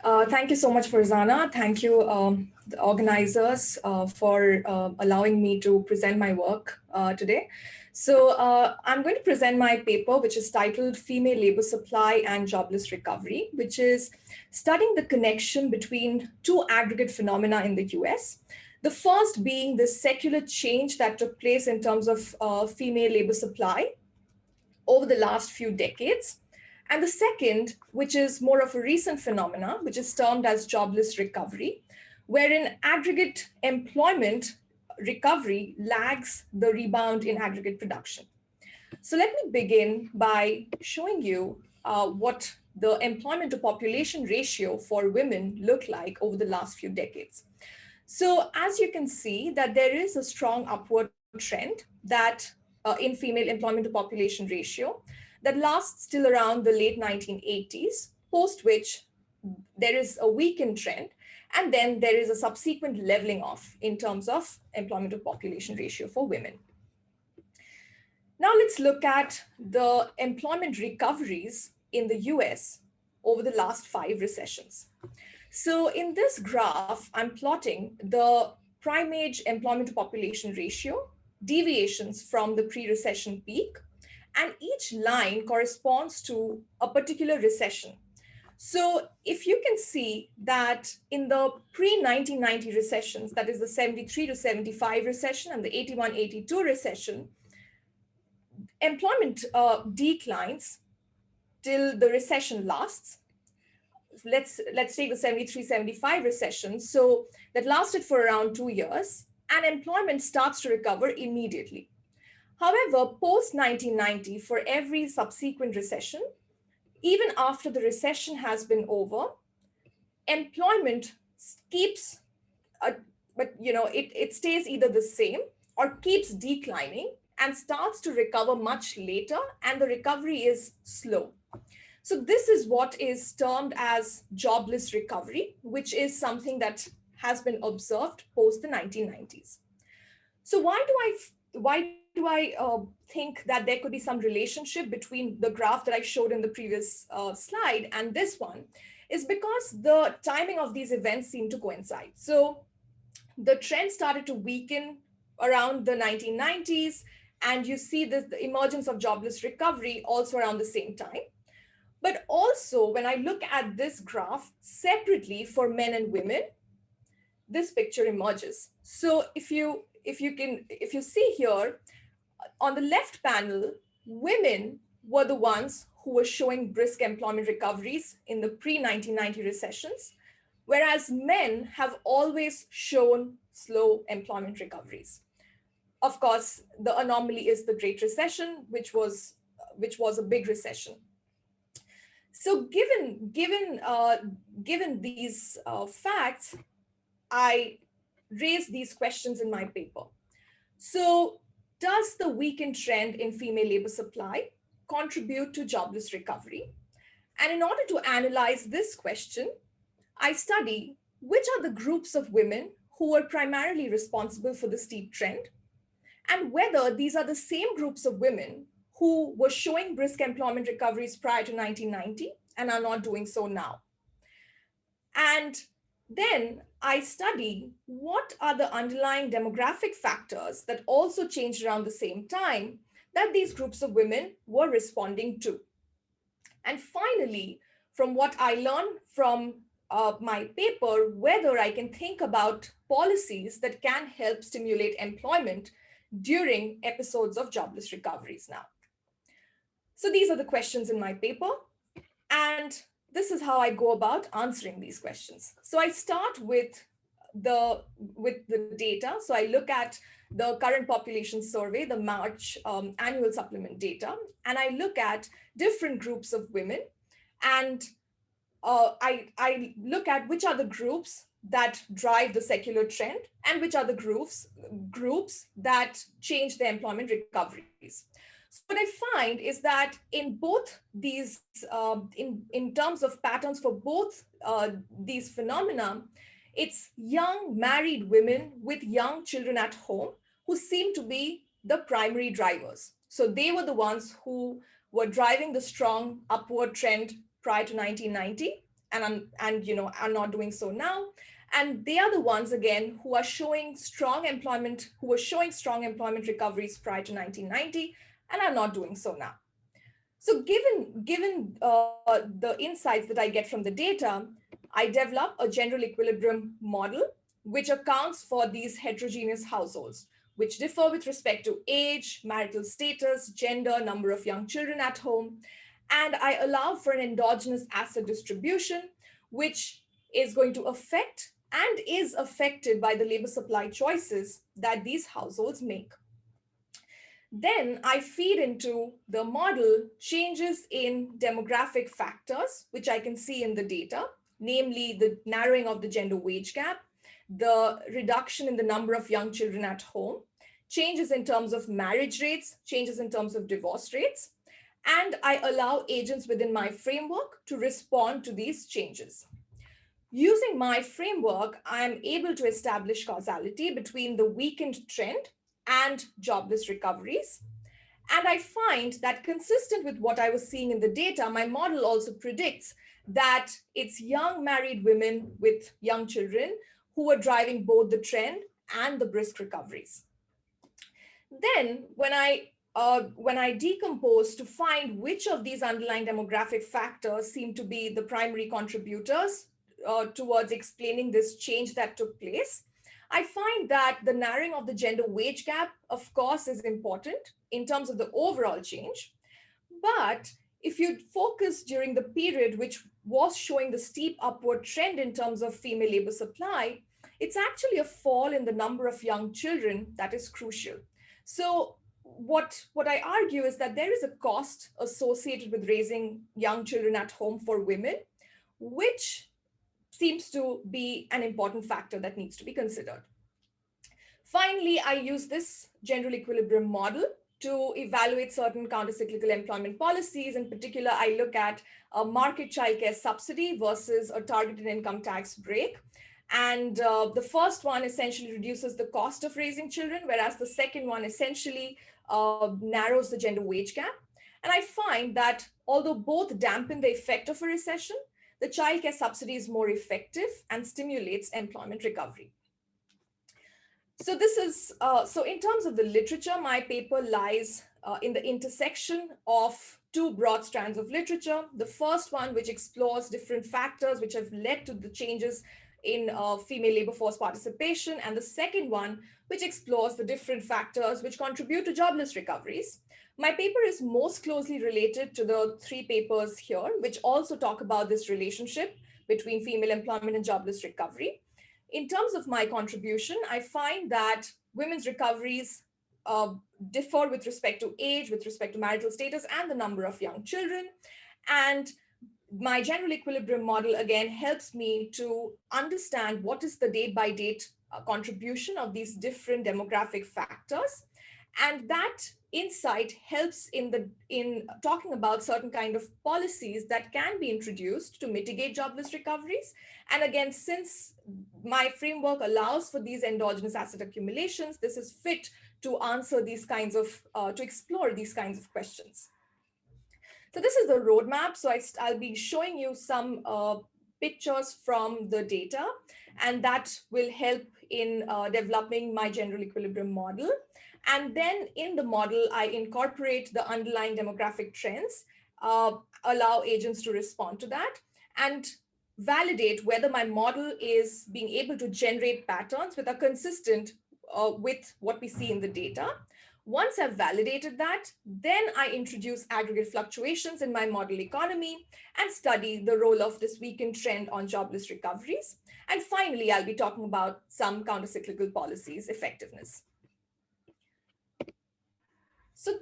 Thank you so much, Farzana. Thank you, the organizers, for allowing me to present my work today. So I'm going to present my paper, which is titled Female Labor Supply and Jobless Recovery, which is studying the connection between two aggregate phenomena in the US. The first being the secular change that took place in terms of female labor supply over the last few decades. And the second, which is more of a recent phenomena, which is termed as jobless recovery, wherein aggregate employment recovery lags the rebound in aggregate production. So let me begin by showing you what the employment to population ratio for women looked like over the last few decades. So as you can see that there is a strong upward trend that in female employment to population ratio that lasts till around the late 1980s, post which there is a weakened trend, and then there is a subsequent leveling off in terms of employment to population ratio for women. Now let's look at the employment recoveries in the US over the last 5 recessions. So in this graph, I'm plotting the prime age employment to population ratio, deviations from the pre-recession peak, and each line corresponds to a particular recession. So if you can see that in the pre-1990 recessions, that is the 73 to 75 recession and the 81-82 recession, employment declines till the recession lasts. Let's take the 73-75 recession. So that lasted for around 2 years, and employment starts to recover immediately. However, post 1990, for every subsequent recession, even after the recession has been over, employment keeps, it stays either the same or keeps declining and starts to recover much later, and the recovery is slow. So this is what is termed as jobless recovery, which is something that has been observed post the 1990s. So why do I think that there could be some relationship between the graph that I showed in the previous slide and this one? Is because the timing of these events seem to coincide. So the trend started to weaken around the 1990s, and you see the emergence of jobless recovery also around the same time. But also, when I look at this graph separately for men and women, this picture emerges. So if you see here on the left panel, women were the ones who were showing brisk employment recoveries in the pre-1990 recessions, whereas men have always shown slow employment recoveries. Of course, the anomaly is the Great Recession, which was a big recession. So given these facts, I raise these questions in my paper. So does the weakened trend in female labor supply contribute to jobless recovery? And in order to analyze this question, I study which are the groups of women who were primarily responsible for the steep trend, and whether these are the same groups of women who were showing brisk employment recoveries prior to 1990 and are not doing so now. And then I study what are the underlying demographic factors that also changed around the same time that these groups of women were responding to. And finally, from what I learned from my paper, whether I can think about policies that can help stimulate employment during episodes of jobless recoveries now. So these are the questions in my paper, and this is how I go about answering these questions. So I start with the data. So I look at the current population survey, the March annual supplement data, and I look at different groups of women, and I look at which are the groups that drive the secular trend and which are the groups that change the employment recoveries. So what I find is that in both these, in terms of patterns for both these phenomena, it's young married women with young children at home who seem to be the primary drivers. So they were the ones who were driving the strong upward trend prior to 1990. and are not doing so now. And they are the ones again who are showing strong employment, who were showing strong employment recoveries prior to 1990 and are not doing so now. So given the insights that I get from the data, I develop a general equilibrium model which accounts for these heterogeneous households, which differ with respect to age, marital status, gender, number of young children at home. And I allow for an endogenous asset distribution, which is going to affect and is affected by the labor supply choices that these households make. Then I feed into the model changes in demographic factors, which I can see in the data, namely the narrowing of the gender wage gap, the reduction in the number of young children at home, changes in terms of marriage rates, changes in terms of divorce rates, and I allow agents within my framework to respond to these changes. Using my framework, I'm able to establish causality between the weakened trend and jobless recoveries. And I find that consistent with what I was seeing in the data, my model also predicts that it's young married women with young children who are driving both the trend and the brisk recoveries. Then, when I decompose to find which of these underlying demographic factors seem to be the primary contributors towards explaining this change that took place, I find that the narrowing of the gender wage gap, of course, is important in terms of the overall change. But if you focus during the period which was showing the steep upward trend in terms of female labor supply, it's actually a fall in the number of young children that is crucial. So what I argue is that there is a cost associated with raising young children at home for women, which seems to be an important factor that needs to be considered. Finally, I use this general equilibrium model to evaluate certain countercyclical employment policies. In particular, I look at a market childcare subsidy versus a targeted income tax break. And the first one essentially reduces the cost of raising children, whereas the second one essentially narrows the gender wage gap. And I find that although both dampen the effect of a recession, the childcare subsidy is more effective and stimulates employment recovery. So this is so in terms of the literature, my paper lies in the intersection of two broad strands of literature. The first one, which explores different factors which have led to the changes in female labor force participation, and the second one, which explores the different factors which contribute to jobless recoveries. My paper is most closely related to the three papers here, which also talk about this relationship between female employment and jobless recovery. In terms of my contribution, I find that women's recoveries uh, differ with respect to age, with respect to marital status, and the number of young children. And my general equilibrium model again helps me to understand what is the date by date contribution of these different demographic factors, and that insight helps in talking about certain kind of policies that can be introduced to mitigate jobless recoveries. And again, since my framework allows for these endogenous asset accumulations, this is fit to answer these kinds of to explore these kinds of questions. So this is the roadmap. So I'll be showing you some pictures from the data, and that will help in developing my general equilibrium model. And then in the model, I incorporate the underlying demographic trends, allow agents to respond to that, and validate whether my model is being able to generate patterns that are consistent with what we see in the data. Once I've validated that, then I introduce aggregate fluctuations in my model economy and study the role of this weakened trend on jobless recoveries. And finally, I'll be talking about some countercyclical policies effectiveness. So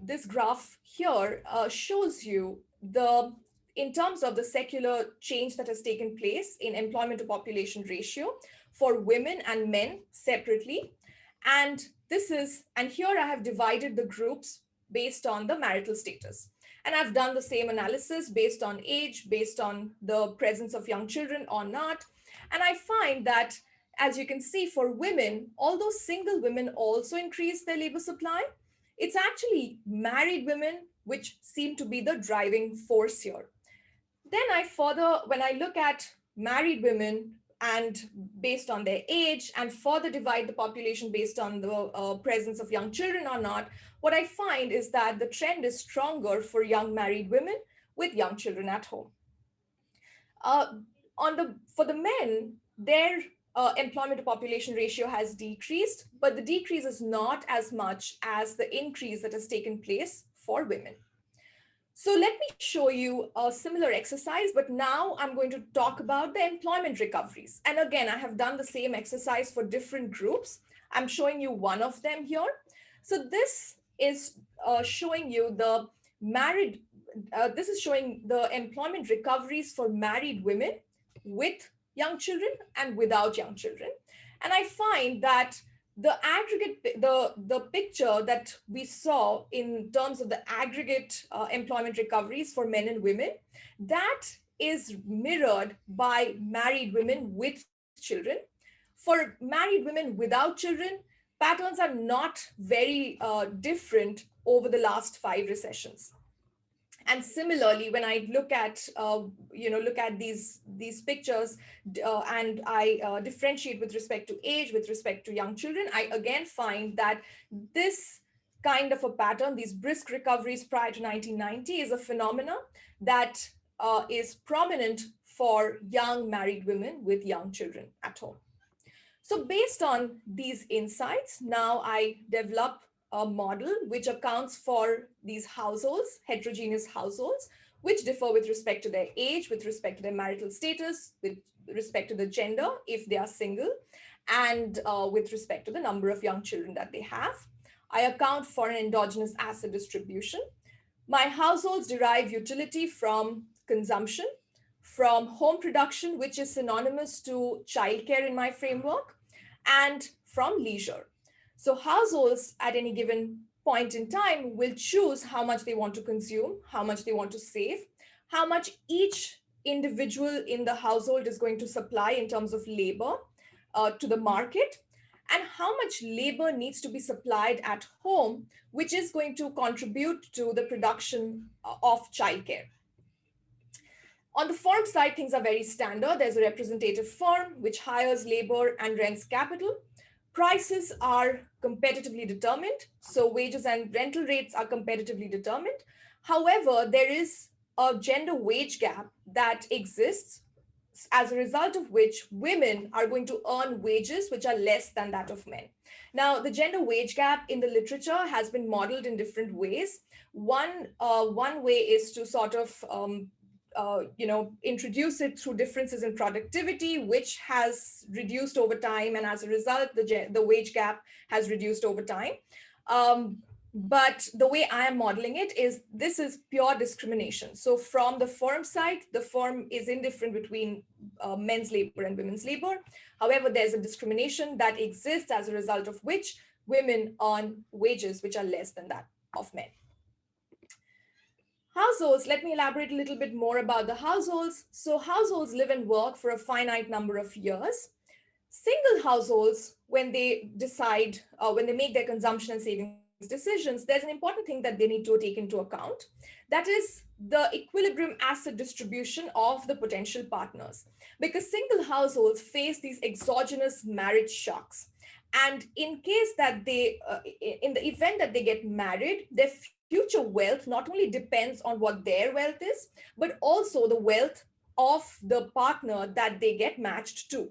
this graph here shows you in terms of the secular change that has taken place in employment to population ratio for women and men separately. And here I have divided the groups based on the marital status. And I've done the same analysis based on age, based on the presence of young children or not. And I find that, as you can see, for women, although single women also increase their labor supply, it's actually married women which seem to be the driving force here. Then when I look at married women and based on their age and further divide the population based on the presence of young children or not, what I find is that the trend is stronger for young married women with young children at home. Uh, for the men, their employment to population ratio has decreased, but the decrease is not as much as the increase that has taken place for women. So let me show you a similar exercise, but now I'm going to talk about the employment recoveries. And again, I have done the same exercise for different groups. I'm showing you one of them here. So this is showing you the married, this is showing the employment recoveries for married women with young children and without young children. And I find that the picture that we saw in terms of the aggregate employment recoveries for men and women, that is mirrored by married women with children. For married women without children, patterns are not very different over the last 5 recessions. And similarly, when I look at look at these pictures, and I differentiate with respect to age, with respect to young children, I again find that this kind of a pattern, these brisk recoveries prior to 1990, is a phenomena that is prominent for young married women with young children at home. So based on these insights, now I develop a model which accounts for these households, heterogeneous households, which differ with respect to their age, with respect to their marital status, with respect to the gender, if they are single, and with respect to the number of young children that they have. I account for an endogenous asset distribution. My households derive utility from consumption, from home production, which is synonymous to childcare in my framework, and from leisure. So, households at any given point in time will choose how much they want to consume, how much they want to save, how much each individual in the household is going to supply in terms of labor to the market, and how much labor needs to be supplied at home, which is going to contribute to the production of childcare. On the firm side, things are very standard. There's a representative firm which hires labor and rents capital. Prices are competitively determined, so wages and rental rates are competitively determined. However, there is a gender wage gap that exists, as a result of which women are going to earn wages which are less than that of men. Now, the gender wage gap in the literature has been modeled in different ways. One way is to sort of introduce it through differences in productivity, which has reduced over time, and as a result, the wage gap has reduced over time. But the way I am modeling it is this is pure discrimination. So from the firm side, the firm is indifferent between men's labor and women's labor. However, there's a discrimination that exists as a result of which women earn wages which are less than that of men. Households, let me elaborate a little bit more about the households. So households live and work for a finite number of years. Single households, when they decide, when they make their consumption and savings decisions, there's an important thing that they need to take into account. That is the equilibrium asset distribution of the potential partners. Because single households face these exogenous marriage shocks. And in case that in the event that they get married, their future wealth not only depends on what their wealth is, but also the wealth of the partner that they get matched to.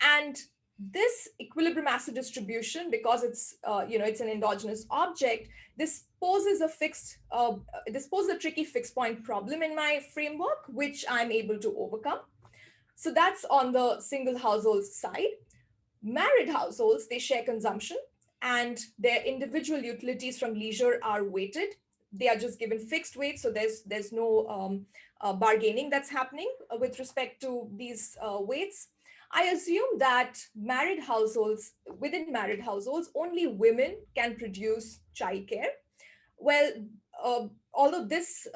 And this equilibrium asset distribution, because it's an endogenous object, this poses a tricky fixed point problem in my framework, which I'm able to overcome. So that's on the single households side. Married households, they share consumption, and their individual utilities from leisure are weighted. They are just given fixed weights, so there's no bargaining that's happening with respect to these weights. I assume that within married households, only women can produce childcare. Well, although this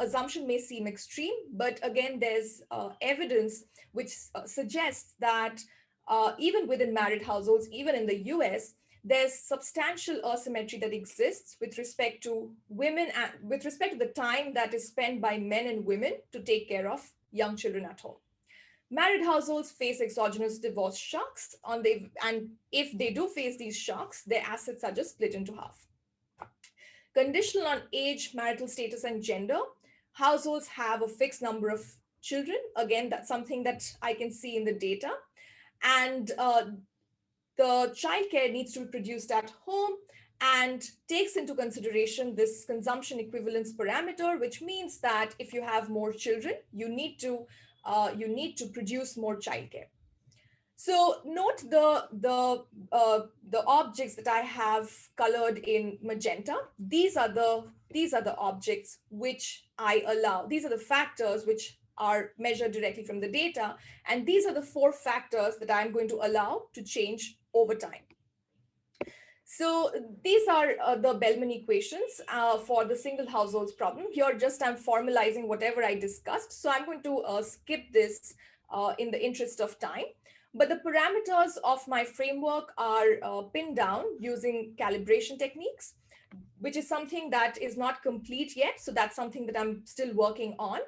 assumption may seem extreme, but again, there's evidence which suggests that even within married households, even in the US, there's substantial asymmetry that exists with respect to women and with respect to the time that is spent by men and women to take care of young children at home. Married households face exogenous divorce shocks and if they do face these shocks, their assets are just split into half. Conditional on age, marital status, and gender, households have a fixed number of children. Again, that's something that I can see in the data. And the childcare needs to be produced at home and takes into consideration this consumption equivalence parameter, which means that if you have more children, you need to produce more childcare. So note the objects that I have colored in magenta. These are the objects which I allow. These are the factors which are measured directly from the data, and these are the four factors that I'm going to allow to change over time. So these are the Bellman equations for the single households problem. Here, just I'm formalizing whatever I discussed. So I'm going to skip this in the interest of time. But the parameters of my framework are pinned down using calibration techniques, which is something that is not complete yet. So that's something that I'm still working on.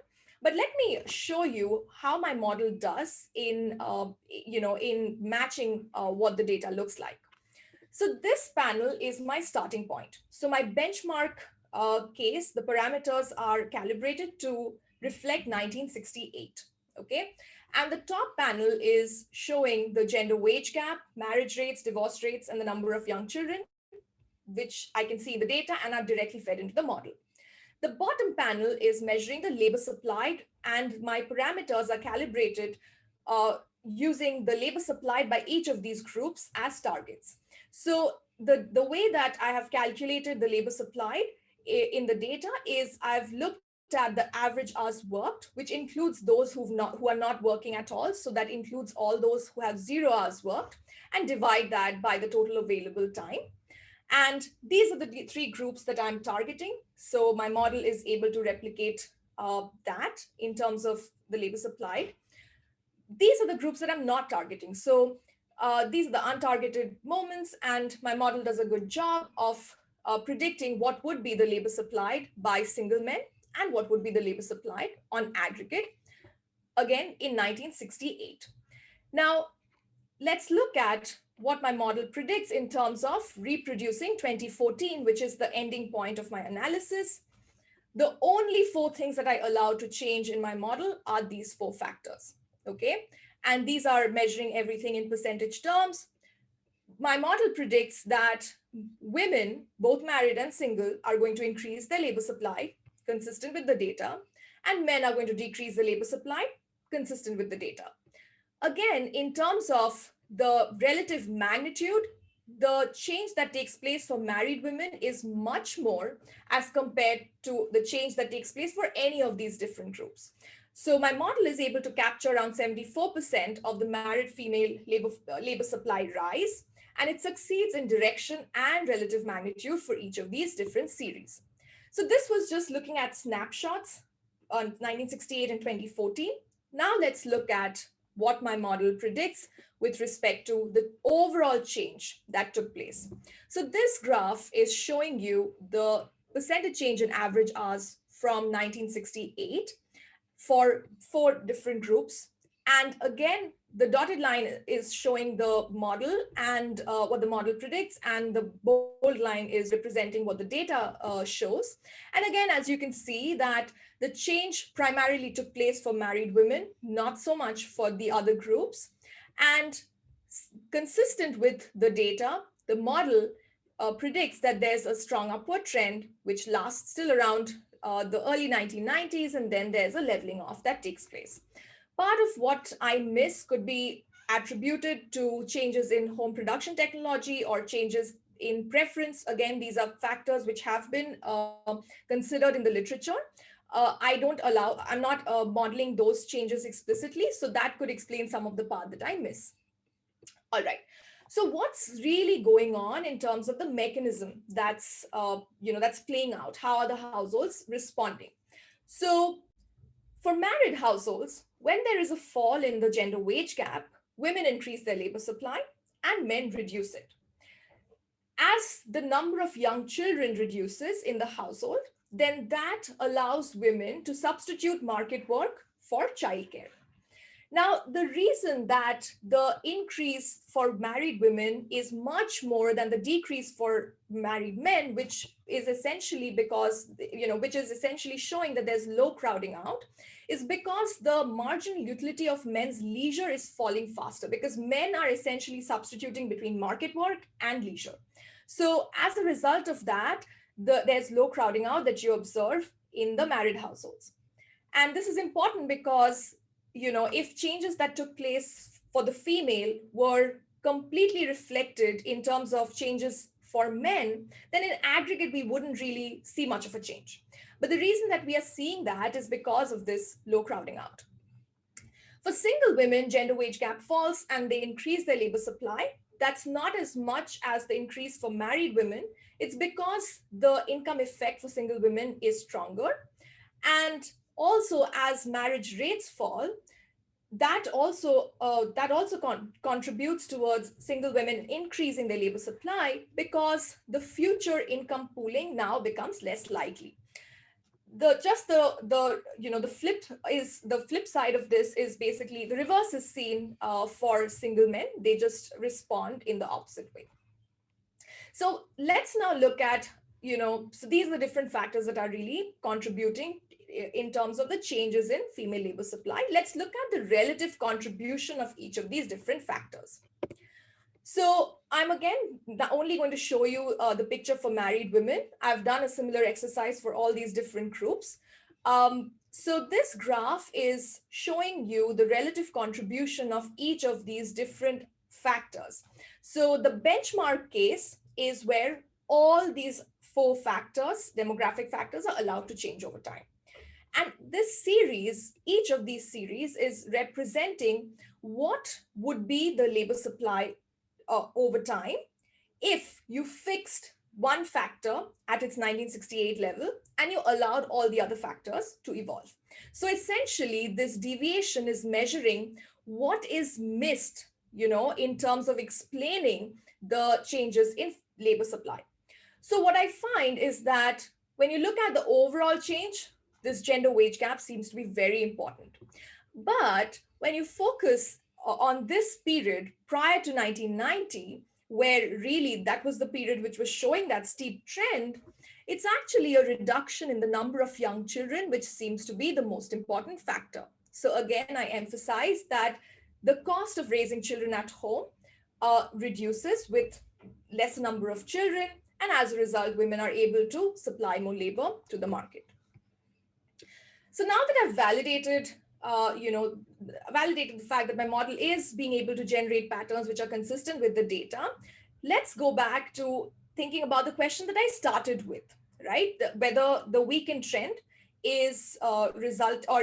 But let me show you how my model does in matching what the data looks like. So this panel is my starting point. So my benchmark case, the parameters are calibrated to reflect 1968, okay? And the top panel is showing the gender wage gap, marriage rates, divorce rates, and the number of young children, which I can see in the data and are directly fed into the model. The bottom panel is measuring the labor supplied, and my parameters are calibrated using the labor supplied by each of these groups as targets. So the way that I have calculated the labor supplied in the data is I've looked at the average hours worked, which includes those who are not working at all. So that includes all those who have 0 hours worked, and divide that by the total available time. And these are the three groups that I'm targeting. So my model is able to replicate that in terms of the labor supplied. These are the groups that I'm not targeting. So these are the untargeted moments, and my model does a good job of predicting what would be the labor supplied by single men and what would be the labor supplied on aggregate, again in 1968. Now, let's look at what my model predicts in terms of reproducing 2014, which is the ending point of my analysis. The only four things that I allow to change in my model are these four factors, okay? And these are measuring everything in percentage terms. My model predicts that women, both married and single, are going to increase their labor supply, consistent with the data, and men are going to decrease the labor supply, consistent with the data. Again, in terms of the relative magnitude, the change that takes place for married women is much more as compared to the change that takes place for any of these different groups. So my model is able to capture around 74% of the married female labor supply rise, and it succeeds in direction and relative magnitude for each of these different series. So this was just looking at snapshots on 1968 and 2014. Now let's look at what my model predicts with respect to the overall change that took place. So this graph is showing you the percentage change in average hours from 1968 for four different groups. And again, the dotted line is showing the model and what the model predicts, and the bold line is representing what the data shows. And again, as you can see that the change primarily took place for married women, not so much for the other groups. And consistent with the data, the model predicts that there's a strong upward trend, which lasts still around the early 1990s, and then there's a leveling off that takes place. Part of what I miss could be attributed to changes in home production technology or changes in preference. Again, these are factors which have been considered in the literature. I'm not modeling those changes explicitly, so that could explain some of the part that I miss. All right. So what's really going on in terms of the mechanism that's playing out? How are the households responding? So for married households, when there is a fall in the gender wage gap, women increase their labor supply and men reduce it. As the number of young children reduces in the household, then that allows women to substitute market work for childcare. Now, the reason that the increase for married women is much more than the decrease for married men, which is essentially because, which is essentially showing that there's low crowding out, is because the marginal utility of men's leisure is falling faster because men are essentially substituting between market work and leisure. So, as a result of that, there's low crowding out that you observe in the married households. And this is important because, if changes that took place for the female were completely reflected in terms of changes for men, then in aggregate, we wouldn't really see much of a change. But the reason that we are seeing that is because of this low crowding out. For single women, gender wage gap falls and they increase their labor supply. That's not as much as the increase for married women. It's because the income effect for single women is stronger. And also, as marriage rates fall, that also contributes towards single women increasing their labor supply because the future income pooling now becomes less likely. The flip side of this is basically the reverse is seen for single men. They just respond in the opposite way. So let's now look at, so these are the different factors that are really contributing in terms of the changes in female labor supply. Let's look at the relative contribution of each of these different factors. So I'm again only going to show you the picture for married women. I've done a similar exercise for all these different groups. So this graph is showing you the relative contribution of each of these different factors. So the benchmark case is where all these 4 factors, demographic factors, are allowed to change over time. And this series, each of these series is representing what would be the labor supply over time if you fixed one factor at its 1968 level and you allowed all the other factors to evolve. So essentially, this deviation is measuring what is missed, in terms of explaining the changes in labor supply. So what I find is that when you look at the overall change, this gender wage gap seems to be very important. But when you focus on this period prior to 1990, where really that was the period which was showing that steep trend, it's actually a reduction in the number of young children, which seems to be the most important factor. So again, I emphasize that the cost of raising children at home reduces with less number of children, and as a result, women are able to supply more labor to the market. So now that I've validated the fact that my model is being able to generate patterns which are consistent with the data, let's go back to thinking about the question that I started with, right? Whether the weekend trend is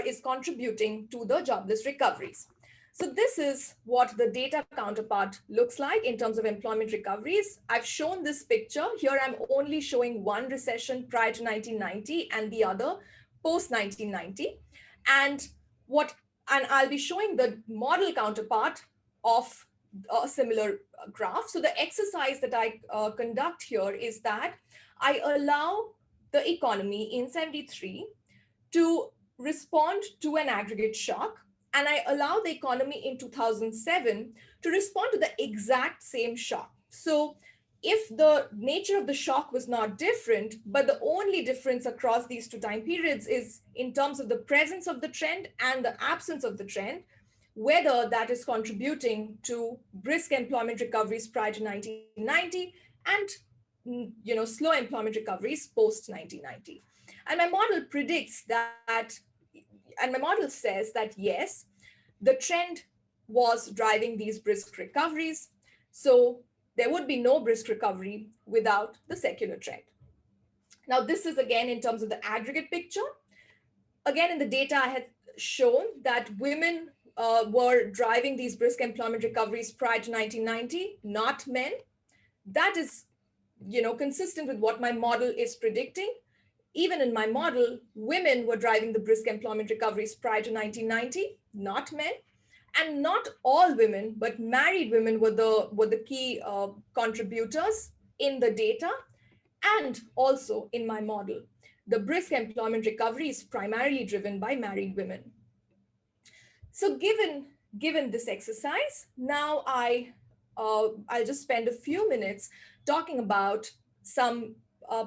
is contributing to the jobless recoveries. So this is what the data counterpart looks like in terms of employment recoveries. I've shown this picture. Here I'm only showing one recession prior to 1990 and the other post 1990. And I'll be showing the model counterpart of a similar graph. So the exercise that I conduct here is that I allow the economy in 73 to respond to an aggregate shock, and I allow the economy in 2007 to respond to the exact same shock. So if the nature of the shock was not different, but the only difference across these 2 time periods is in terms of the presence of the trend and the absence of the trend, whether that is contributing to brisk employment recoveries prior to 1990 and slow employment recoveries post 1990. And my model predicts that, and my model says that yes, the trend was driving these brisk recoveries. So there would be no brisk recovery without the secular trend. Now, this is again in terms of the aggregate picture. Again, in the data, I had shown that women were driving these brisk employment recoveries prior to 1990, not men. That is, consistent with what my model is predicting. Even in my model, women were driving the brisk employment recoveries prior to 1990, not men. And not all women, but married women were the key contributors in the data and also in my model. The brisk employment recovery is primarily driven by married women. So given this exercise, now I'll just spend a few minutes talking about some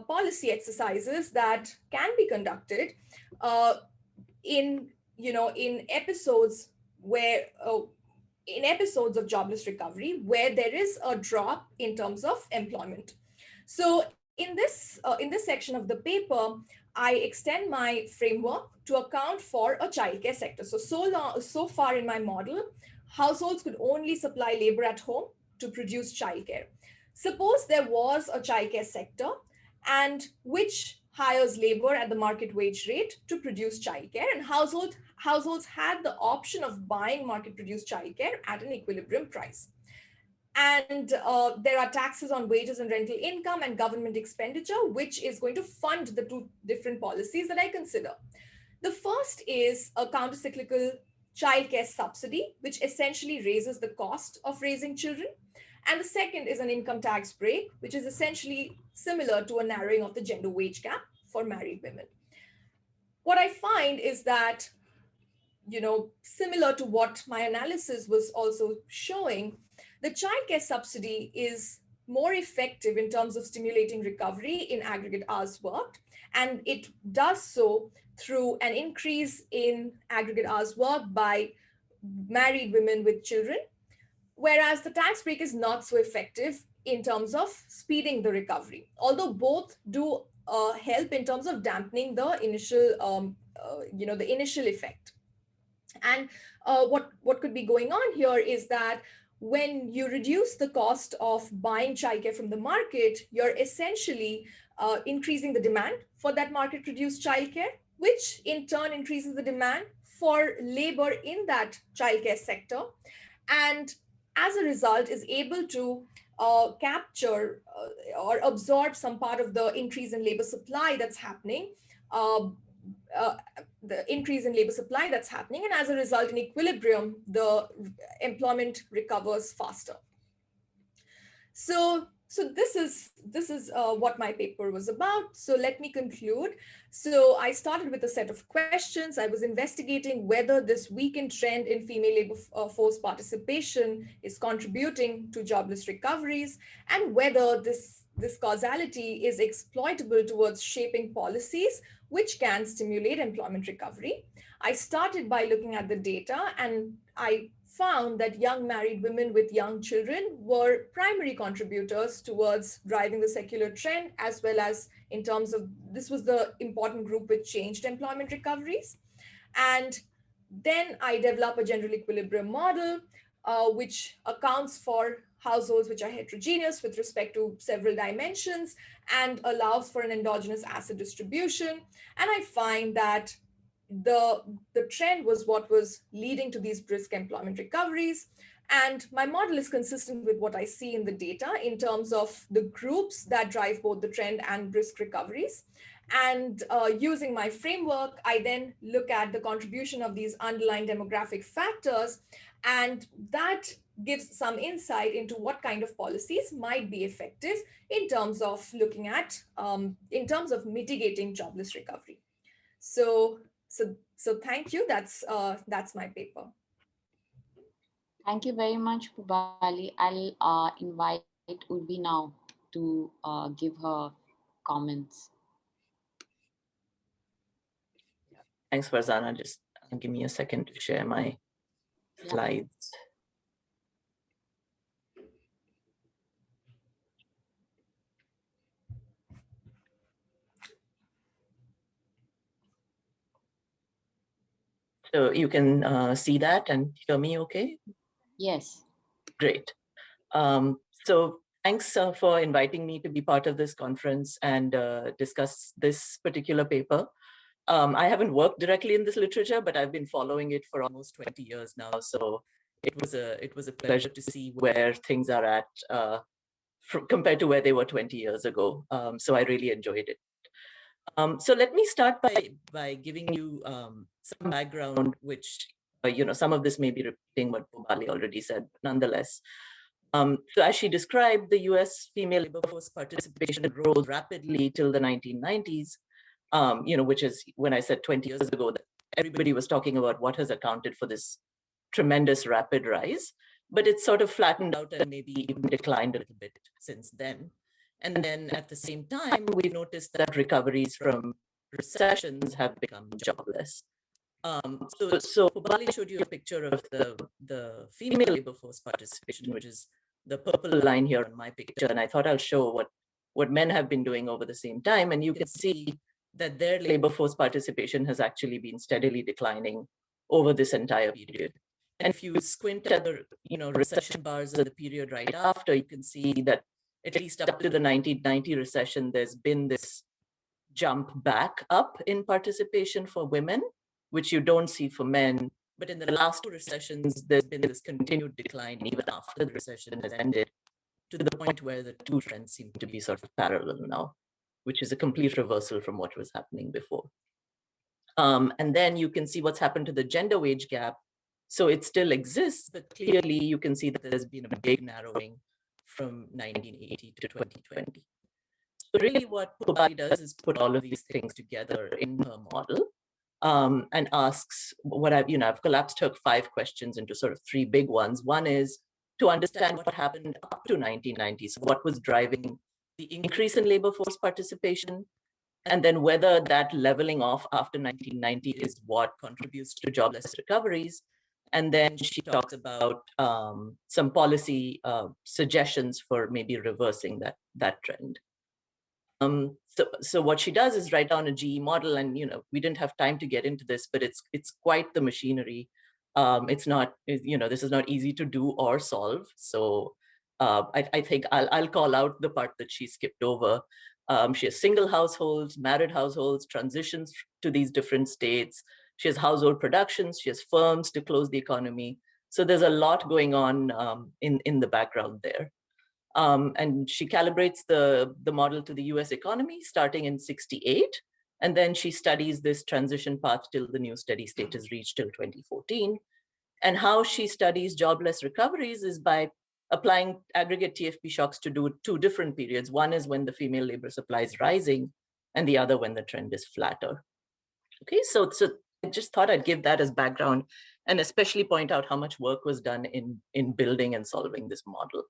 policy exercises that can be conducted uh, in in episodes where in episodes of jobless recovery where there is a drop in terms of employment. So in this section of the paper, I extend my framework to account for a childcare sector. So far in my model, households could only supply labor at home to produce childcare. Suppose there was a childcare sector and which hires labor at the market wage rate to produce childcare, and households had the option of buying market produced childcare at an equilibrium price. And there are taxes on wages and rental income and government expenditure, which is going to fund the two different policies that I consider. The first is a countercyclical childcare subsidy, which essentially raises the cost of raising children. And the second is an income tax break, which is essentially similar to a narrowing of the gender wage gap for married women. What I find is that, similar to what my analysis was also showing, the childcare subsidy is more effective in terms of stimulating recovery in aggregate hours worked. And it does so through an increase in aggregate hours worked by married women with children, whereas the tax break is not so effective in terms of speeding the recovery, although both do help in terms of dampening the the initial effect. And what could be going on here is that when you reduce the cost of buying childcare from the market, you're essentially increasing the demand for that market produced childcare, which in turn increases the demand for labor in that childcare sector, and as a result is able to capture or absorb some part of the increase in labor supply that's happening, uh, uh, the increase in labor supply that's happening, and as a result in equilibrium, the employment recovers faster. So this is what my paper was about. So let me conclude. So I started with a set of questions. I was investigating whether this weakened trend in female labor force participation is contributing to jobless recoveries, and whether this causality is exploitable towards shaping policies which can stimulate employment recovery. I started by looking at the data, and I found that young married women with young children were primary contributors towards driving the secular trend, as well as in terms of this was the important group which changed employment recoveries. And then I develop a general equilibrium model, which accounts for households which are heterogeneous with respect to several dimensions and allows for an endogenous asset distribution. And I find that the trend was what was leading to these brisk employment recoveries. And my model is consistent with what I see in the data in terms of the groups that drive both the trend and brisk recoveries. And using my framework, I then look at the contribution of these underlying demographic factors, and that gives some insight into what kind of policies might be effective in terms of looking at, in terms of mitigating jobless recovery. So, so thank you. That's my paper. Thank you very much, Pubali. I'll invite Urvi now to give her comments. Thanks, Farzana. Just give me a second to share my slides. So you can see that and hear me okay? Yes. Great. So thanks for inviting me to be part of this conference and discuss this particular paper. I haven't worked directly in this literature, but I've been following it for almost 20 years now. So it was a pleasure to see where things are at compared to where they were 20 years ago. So I really enjoyed it. So let me start by giving you some background, which some of this may be repeating what Pubali already said, but nonetheless. So as she described, the US female labor force participation rose rapidly till the 1990s, which is when I said 20 years ago that everybody was talking about what has accounted for this tremendous rapid rise, but it's sort of flattened out and maybe even declined a little bit since then. And then at the same time, we've noticed that recoveries from recessions have become jobless. So Pubali showed you a picture of the female labor force participation, which is the purple line here on my picture. And I thought I'll show what men have been doing over the same time. And you can see that their labor force participation has actually been steadily declining over this entire period. And if you squint at the recession bars of the period right after, you can see that at least up to the 1990 recession, there's been this jump back up in participation for women, which you don't see for men. But in the last two recessions, there's been this continued decline even after the recession has ended, to the point where the two trends seem to be sort of parallel now, which is a complete reversal from what was happening before. And then you can see what's happened to the gender wage gap. So it still exists, but clearly you can see that there's been a big narrowing from 1980 to 2020. So really what Pubali does is put all of these things together in her model, and asks I've collapsed her 5 questions into sort of 3 big ones. One is to understand what happened up to 1990. So what was driving the increase in labor force participation? And then whether that leveling off after 1990 is what contributes to jobless recoveries. And then she talks about some policy suggestions for maybe reversing that trend. So what she does is write down a GE model, and we didn't have time to get into this, but it's quite the machinery. It's not, this is not easy to do or solve. So I think I'll call out the part that she skipped over. She has single households, married households, transitions to these different states. She has household productions. She has firms to close the economy. So there's a lot going on in the background there. And she calibrates the model to the US economy starting in 68. And then she studies this transition path till the new steady state is reached till 2014. And how she studies jobless recoveries is by applying aggregate TFP shocks to do 2 different periods. One is when the female labor supply is rising, and the other when the trend is flatter. Okay, so I just thought I'd give that as background, and especially point out how much work was done in building and solving this model.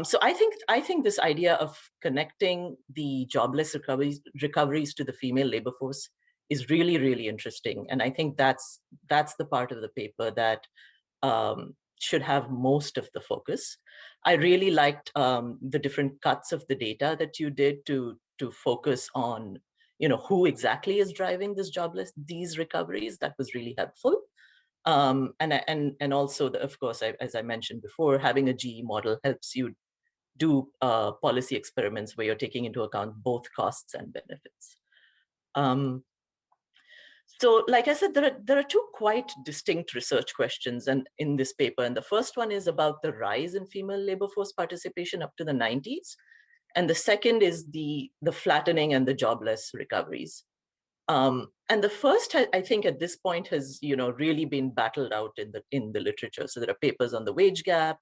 So I think this idea of connecting the jobless recoveries to the female labor force is really, really interesting. And I think that's the part of the paper that should have most of the focus. I really liked the different cuts of the data that you did to focus on, who exactly is driving these recoveries. That was really helpful. And also, of course, as I mentioned before, having a GE model helps you do policy experiments where you're taking into account both costs and benefits. So like I said, there are 2 quite distinct research questions in this paper. And the first one is about the rise in female labor force participation up to the 90s. And the second is the flattening and the jobless recoveries. And the first, I think, at this point has really been battled out in the literature. So there are papers on the wage gap,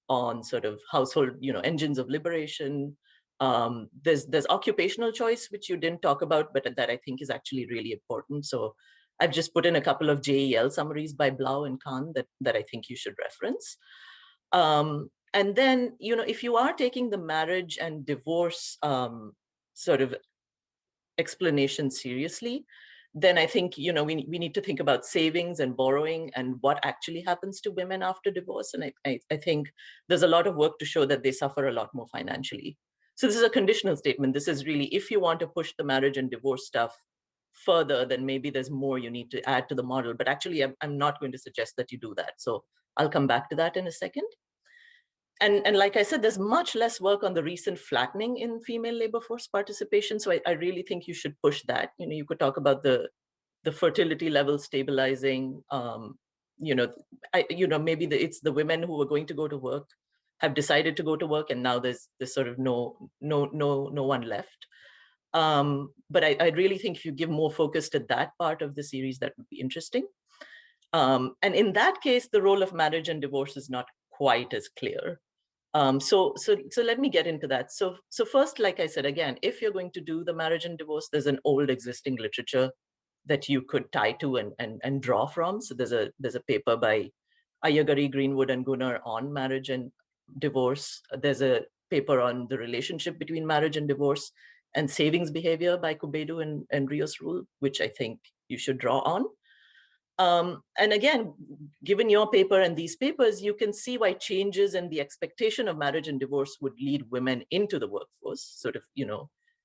on sort of household engines of liberation. There's occupational choice, which you didn't talk about, but that I think is actually really important. So I've just put in a couple of JEL summaries by Blau and Khan that I think you should reference. And then if you are taking the marriage and divorce sort of explanation seriously, then I think we need to think about savings and borrowing and what actually happens to women after divorce. And I think there's a lot of work to show that they suffer a lot more financially. So this is a conditional statement. This is really, if you want to push the marriage and divorce stuff further, then maybe there's more you need to add to the model. But actually, I'm not going to suggest that you do that. So I'll come back to that in a second. And like I said, there's much less work on the recent flattening in female labor force participation. So I really think you should push that. You could talk about the fertility level stabilizing. Maybe it's the women who are going to go to work have decided to go to work, and now there's sort of no one left. But I really think if you give more focus to that part of the series, that would be interesting. And in that case, the role of marriage and divorce is not quite as clear. So let me get into that. So first, like I said, again, if you're going to do the marriage and divorce, there's an old existing literature that you could tie to and draw from. So there's a paper by Ayagari, Greenwood, and Gunnar on marriage and divorce. There's a paper on the relationship between marriage and divorce and savings behavior by Kubedu and Rios Rule, which I think you should draw on. And again, given your paper and these papers, you can see why changes in the expectation of marriage and divorce would lead women into the workforce. Sort of,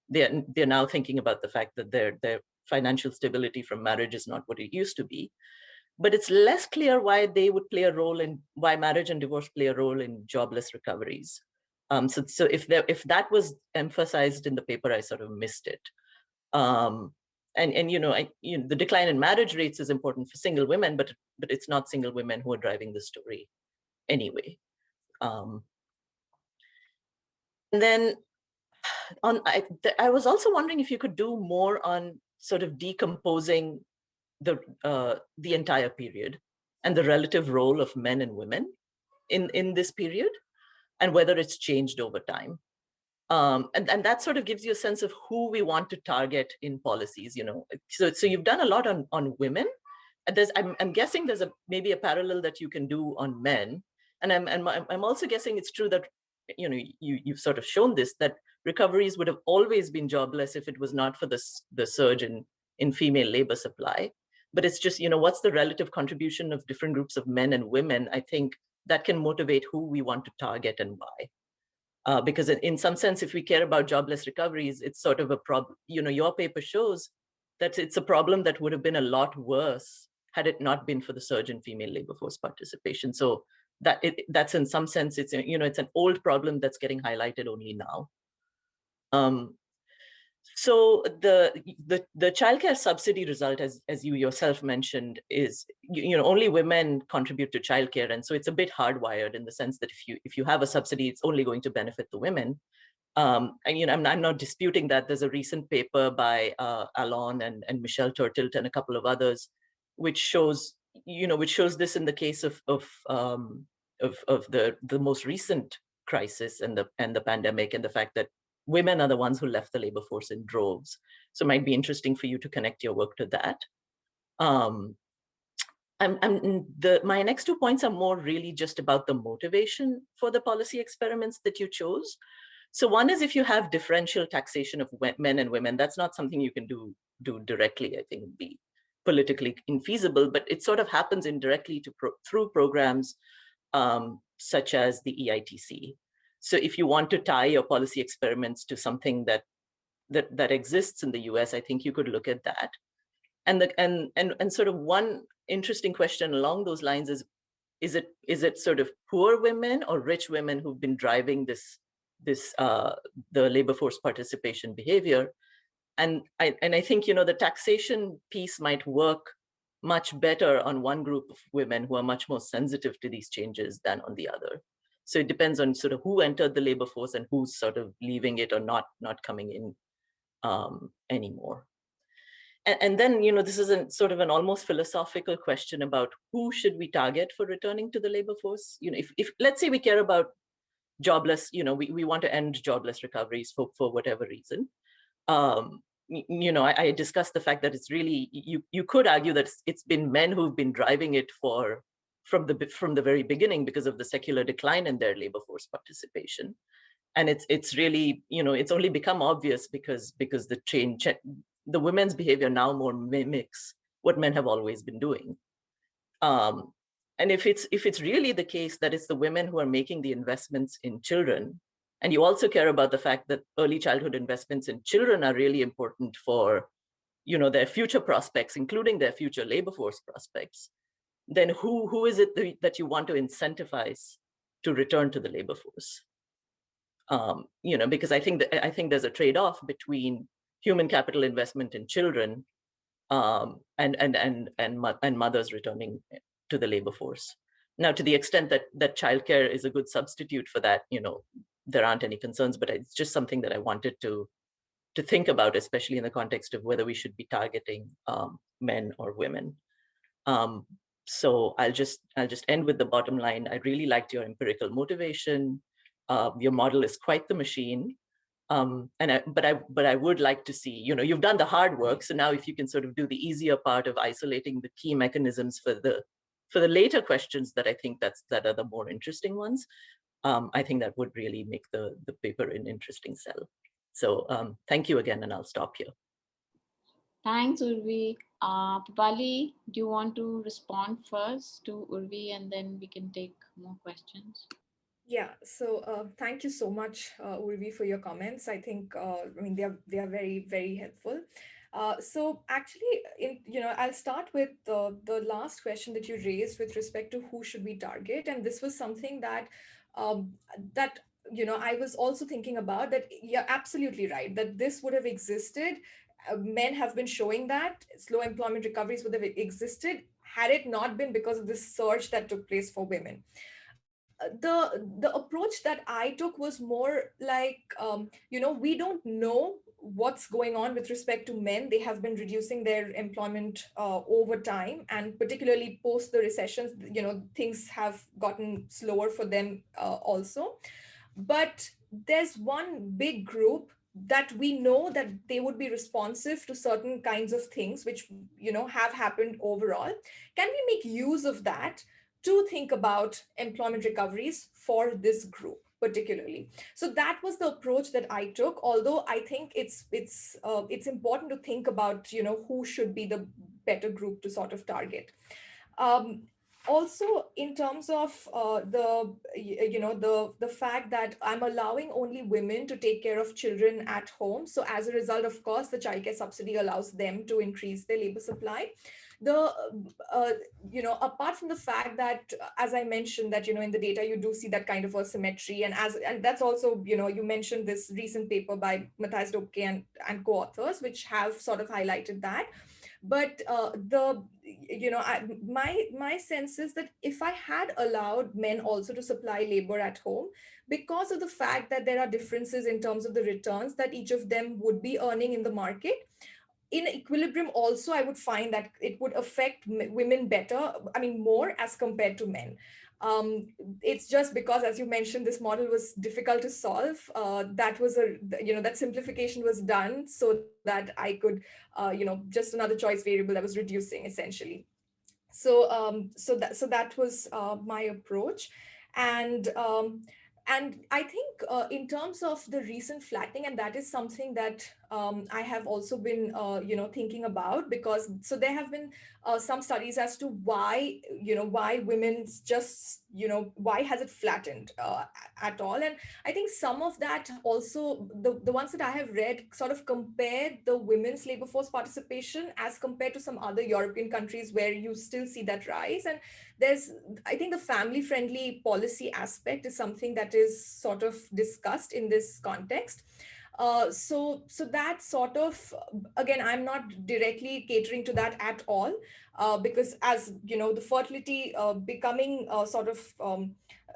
they're now thinking about the fact that their financial stability from marriage is not what it used to be. But it's less clear why they would play a role in why marriage and divorce play a role in jobless recoveries. So if that was emphasized in the paper, I sort of missed it. And the decline in marriage rates is important for single women, but it's not single women who are driving the story anyway. And then I was also wondering if you could do more on sort of decomposing the entire period and the relative role of men and women in this period and whether it's changed over time. And that sort of gives you a sense of who we want to target in policies, So you've done a lot on women. And I'm guessing there's maybe a parallel that you can do on men. And I'm also guessing it's true that, you've sort of shown this, that recoveries would have always been jobless if it was not for the surge in female labor supply. But it's just, what's the relative contribution of different groups of men and women? I think that can motivate who we want to target and why. Because in some sense, if we care about jobless recoveries, it's sort of a problem. Your paper shows that it's a problem that would have been a lot worse had it not been for the surge in female labor force participation. So that's in some sense, it's an old problem that's getting highlighted only now. So the childcare subsidy result, as you yourself mentioned, is only women contribute to childcare, and so it's a bit hardwired in the sense that if you have a subsidy, it's only going to benefit the women. And I'm not disputing that. There's a recent paper by Alon and Michelle Turtilt and a couple of others, which shows this in the case of the most recent crisis and the pandemic, and the fact that women are the ones who left the labor force in droves. So it might be interesting for you to connect your work to that. My next 2 points are more really just about the motivation for the policy experiments that you chose. So one is, if you have differential taxation of men and women, that's not something you can do directly. I think would be politically infeasible, but it sort of happens indirectly through programs such as the EITC. So if you want to tie your policy experiments to something that exists in the US, I think you could look at that. And sort of one interesting question along those lines is it sort of poor women or rich women who've been driving the labor force participation behavior? And I think the taxation piece might work much better on one group of women who are much more sensitive to these changes than on the other. So it depends on sort of who entered the labor force and who's sort of leaving it or not coming in anymore. And then, this is sort of an almost philosophical question about who should we target for returning to the labor force. If let's say we care about jobless, we want to end jobless recoveries for whatever reason. I discussed the fact that it's really, you could argue that it's been men who've been driving it from the very beginning because of the secular decline in their labor force participation. And it's really, it's only become obvious because the women's behavior now more mimics what men have always been doing. And if it's really the case that it's the women who are making the investments in children, and you also care about the fact that early childhood investments in children are really important for, their future prospects, including their future labor force prospects, then who is it that you want to incentivize to return to the labor force? Because I think there's a trade-off between human capital investment in children and mothers returning to the labor force. Now, to the extent that childcare is a good substitute for that, there aren't any concerns, but it's just something that I wanted to think about, especially in the context of whether we should be targeting men or women. So I'll just end with the bottom line. I really liked your empirical motivation. Your model is quite the machine. But I would like to see, you've done the hard work. So now if you can sort of do the easier part of isolating the key mechanisms for the later questions that I think that are the more interesting ones, I think that would really make the paper an interesting sell. So thank you again, and I'll stop here. Thanks, Urvi. Pupali, do you want to respond first to Urvi and then we can take more questions? Yeah, so thank you so much, Urvi, for your comments. I think I mean they are very very helpful. So actually, I'll start with the last question that you raised with respect to who should we target, and this was something um, that I was also thinking about. That you're absolutely right that this would have existed. Men have been showing that slow employment recoveries would have existed had it not been because of this surge that took place for women. The approach that I took was more like, we don't know what's going on with respect to men. They have been reducing their employment over time, and particularly post the recessions, things have gotten slower for them also. But there's one big group that we know that they would be responsive to certain kinds of things which have happened overall. Can we make use of that to think about employment recoveries for this group particularly? So that was the approach that I took, although I think it's important to think about who should be the better group to sort of target. um, Also, in terms of the fact that I'm allowing only women to take care of children at home, so as a result, of course, the childcare subsidy allows them to increase their labor supply. The apart from the fact that, as I mentioned, that in the data you do see that kind of a symmetry, and that's also, you mentioned this recent paper by Matthias Dobke and co-authors, which have sort of highlighted that. But the you know I, my sense is that if I had allowed men also to supply labor at home, because of the fact that there are differences in terms of the returns that each of them would be earning in the market, in equilibrium also, I would find that it would affect women better, I mean more, as compared to men. um, it's just because, as you mentioned, this model was difficult to solve. That was that simplification was done so that I could just another choice variable that was reducing essentially. So that was my approach. And um, and I think in terms of the recent flattening, and that is something that I have also been thinking about, because so there have been some studies as to why women's just why has it flattened at all. And I think some of that also, the ones that I have read sort of compare the women's labor force participation as compared to some other European countries where you still see that rise. And there's, I think, the family friendly policy aspect is something that is sort of discussed in this context. So that sort of, again, I'm not directly catering to that at all, because, as the fertility becoming sort of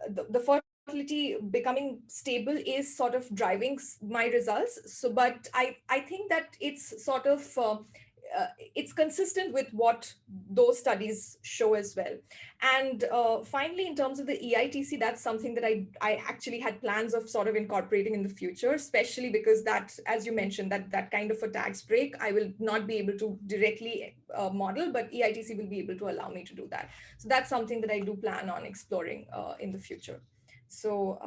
the fertility becoming stable is sort of driving my results. So but I think that it's sort of it's consistent with what those studies show as well. And finally, in terms of the EITC, that's something that I actually had plans of sort of incorporating in the future, especially because that, as you mentioned, that kind of a tax break, I will not be able to directly model, but EITC will be able to allow me to do that. So that's something that I do plan on exploring in the future. So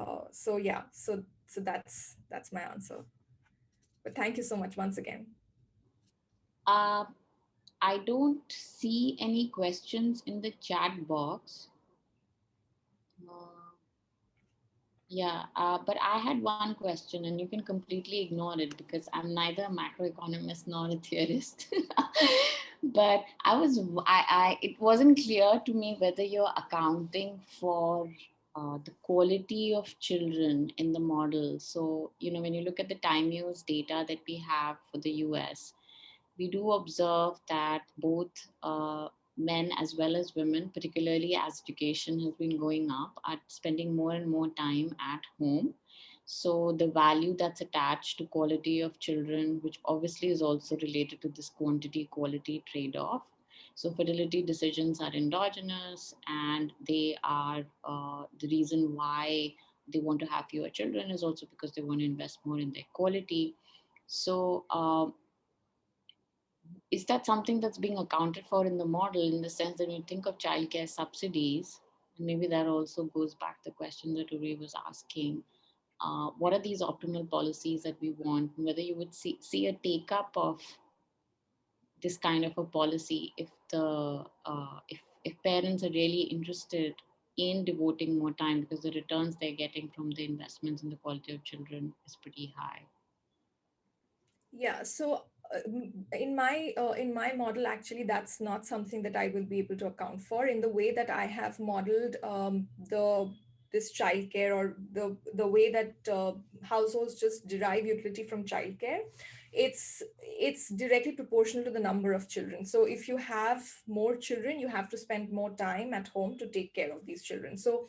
yeah, so that's my answer. But thank you so much once again. Uh, I don't see any questions in the chat box. Uh, yeah, but I had one question, and you can completely ignore it because I'm neither a macroeconomist nor a theorist. But it wasn't clear to me whether you're accounting for the quality of children in the model. So, when you look at the time use data that we have for the US, we do observe that both men as well as women, particularly as education has been going up, are spending more and more time at home. So the value that's attached to quality of children, which obviously is also related to this quantity quality trade off. So fertility decisions are endogenous, and they are the reason why they want to have fewer children is also because they want to invest more in their quality. So is that something that's being accounted for in the model, in the sense that when you think of childcare subsidies, and maybe that also goes back to the question that Uri was asking, what are these optimal policies that we want, and whether you would see a take up of this kind of a policy if if parents are really interested in devoting more time, because the returns they're getting from the investments in the quality of children is pretty high. Yeah, so in my model, actually, that's not something that I will be able to account for in the way that I have modeled the this childcare, or the way that households just derive utility from childcare. It's directly proportional to the number of children. So if you have more children, you have to spend more time at home to take care of these children. So